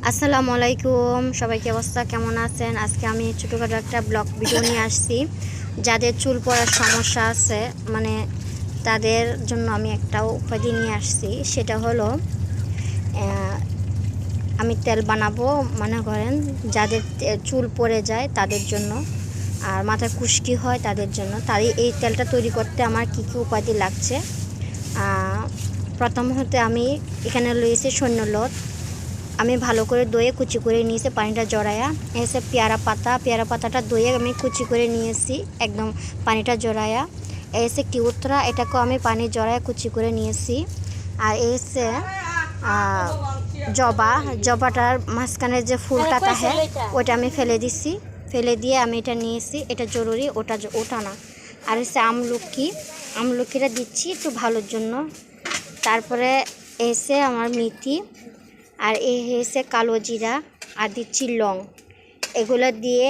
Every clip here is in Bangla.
আসসালামু আলাইকুম, সবাই কি অবস্থা, কেমন আছেন? আজকে আমি ছোটোখাটো একটা ব্লগ ভিডিও নিয়ে আসছি। যাদের চুল পড়ার সমস্যা আছে, মানে তাদের জন্য আমি একটা উপায় নিয়ে আসছি। সেটা হলো আমি তেল বানাবো, মনে করেন যাদের চুল পড়ে যায় তাদের জন্য, আর মাথায় খুশকি হয় তাদের জন্য। তাই এই তেলটা তৈরি করতে আমার কী কী উপাদান লাগছে। প্রথমত আমি এখানে লইছি সৈন্যলত। আমি ভালো করে দইয়ে কুচি করে নিয়েছি, পানিটা জড়ায়া। এসে পেয়ারা পাতাটা দইয়ে আমি কুচি করে নিয়েছি, একদম পানিটা জড়ায়া। এসে কিউত্রা, এটাকেও আমি পানি জড়ায় কুচি করে নিয়েছি। আর এসে জবাটার মাঝখানে যে ফুলটা থাকে ওটা আমি ফেলে দিছি, ফেলে দিয়ে আমি এটা নিয়েছি। এটা জরুরি, ওটা না। আর এসে আমলকিটা দিচ্ছি একটু ভালোর জন্য। তারপরে এসে আমার মেথি, আর এই হয়েছে কালো জিরা, আর দিচ্ছি লং। এগুলো দিয়ে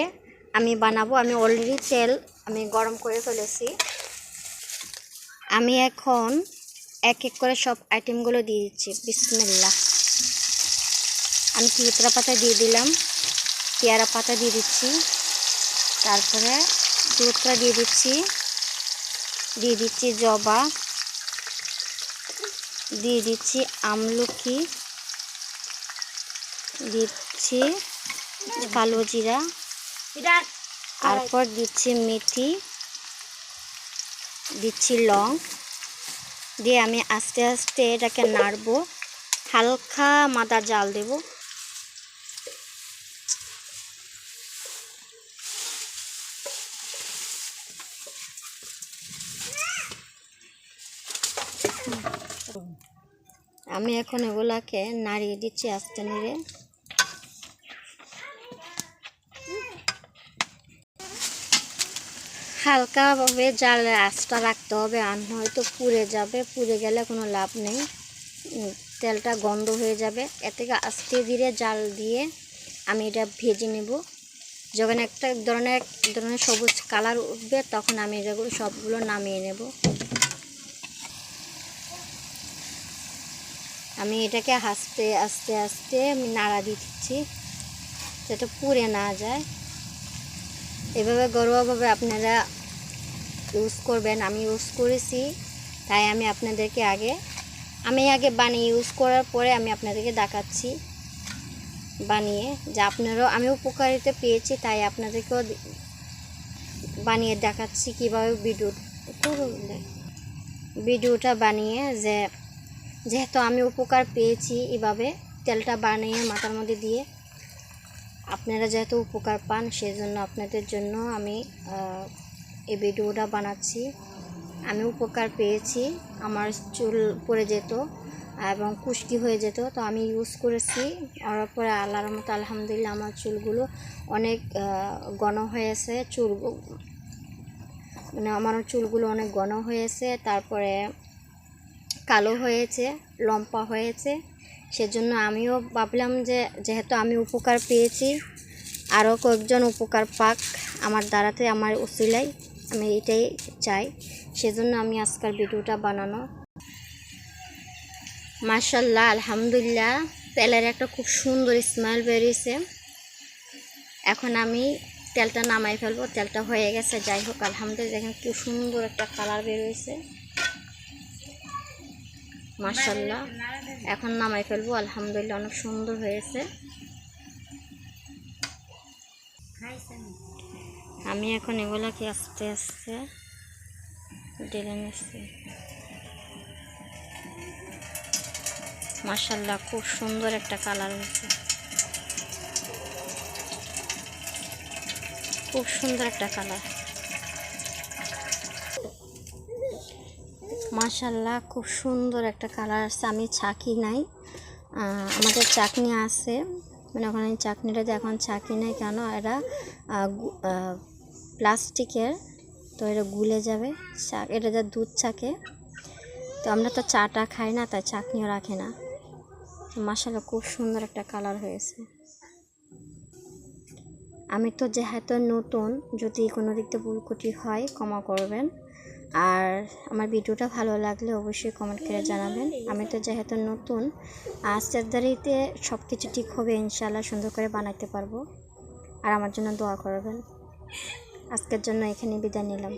আমি বানাবো। আমি অলরেডি তেল আমি গরম করে ফেলেছি। আমি এখন এক এক করে সব আইটেমগুলো দিয়ে দিচ্ছি। বিসমিল্লাহ। আমি তেজপাতা পাতা দিয়ে দিলাম, পেয়ারা পাতা দিয়ে দিচ্ছি, তারপরে তেজপাতা দিয়ে দিচ্ছি জবা, দিয়ে দিচ্ছি আমলকি, দিচ্ছি কালো জিরা, তারপর দিচ্ছি মেথি, দিচ্ছি লং। দিয়ে আমি আস্তে আস্তে এটাকে নাড়বো, হালকা মাদা জাল দেব। আমি এখন এগুলাকে নাড়িয়ে দিচ্ছি আস্তে নেড়ে। হালকাভাবে জালের আঁচটা রাখতে হবে, আর নয়তো পুড়ে যাবে। পুড়ে গেলে কোনো লাভ নেই, তেলটা গন্ধ হয়ে যাবে। এর থেকে আস্তে ধীরে জাল দিয়ে আমি এটা ভেজে নেব। যখন এক ধরনের সবুজ কালার উঠবে তখন আমি এগুলো সবগুলো নামিয়ে নেব। আমি এটাকে আস্তে আস্তে আস্তে আমি নাড়া দিচ্ছি যাতে পুড়ে না যায়। এভাবে ঘরোয়াভাবে আপনারা ইউজ করবেন। আমি ইউজ করেছি, তাই আমি আপনাদেরকে আগে বানিয়ে ইউজ করার পরে আমি আপনাদেরকে দেখাচ্ছি বানিয়ে, যে আপনারাও আমি উপকারিতা পেয়েছি, তাই আপনাদেরকেও বানিয়ে দেখাচ্ছি কীভাবে ভিডিওটা বানিয়ে, যেহেতু আমি উপকার পেয়েছি এভাবে তেলটা বানিয়ে মাথার মধ্যে দিয়ে। আপনারা যেহেতু উপকার পান, সেজন্য আপনাদের জন্য আমি এই ভিডিওটা বানাচ্ছি। আমি উপকার পেয়েছি, আমার চুল পড়ে যেত এবং খুশকি হয়ে যেত, তো আমি ইউজ করেছি। করার পরে আল্লাহর মতো আলহামদুলিল্লাহ আমার চুলগুলো অনেক ঘন হয়েছে। আমার চুলগুলো অনেক ঘন হয়েছে, তারপরে কালো হয়েছে, লম্বা হয়েছে। সেজন্য আমিও ভাবলাম যে যেহেতু আমি উপকার পেয়েছি, আরও কয়েকজন উপকার পাক আমার দ্বারাতে, আমার উসিলায়, আমি এটাই চাই। সেজন্য আমি আজকের ভিডিওটা বানানো। মাশাআল্লাহ, আলহামদুলিল্লাহ, তেলের একটা খুব সুন্দর স্মেল বেরিয়েছে। এখন আমি তেলটা নামাই ফেলবো। তেলটা হয়ে গেছে, যাই হোক আলহামদুলিল্লাহ। দেখেন কি সুন্দর একটা কালার বেরিয়েছে, মাশাআল্লাহ। এখন নামাই ফেলবো, আলহামদুলিল্লাহ, অনেক সুন্দর হয়েছে। আমি এখন এগুলাকে আস্তে আস্তে ঢেলে নিচ্ছি। মাশাআল্লাহ, খুব সুন্দর একটা কালার হয়েছে, খুব সুন্দর একটা কালার। মাশাআল্লাহ, খুব সুন্দর একটা কালার আসছে। আমি ছাঁকি নাই, আমাদের চাকনি আছে, মানে ওখানে চাকনিটা এখন ছাঁকি নাই, কেন এটা প্লাস্টিকের, তো এটা গুলে যাবে। এটা যা দুধ ছাঁকে, তো আমরা তো চাটা খাই না, তাই চাকনিও রাখে না। মাশাআল্লাহ, খুব সুন্দর একটা কালার হয়েছে। আমি তো যেহেতু নতুন, যদি কোনো দিক থেকে ভুল ত্রুটি হয় ক্ষমা করবেন। আর আমার ভিডিওটা ভালো লাগলে অবশ্যই কমেন্ট করে জানাবেন। আমি তো যেহেতু নতুন, আস্তে দেরিতে সব কিছু ঠিক হবে ইনশাআল্লাহ, সুন্দর করে বানাইতে পারবো। আর আমার জন্য দোয়া করবেন। আজকের জন্য এখানে বিদায় নিলাম।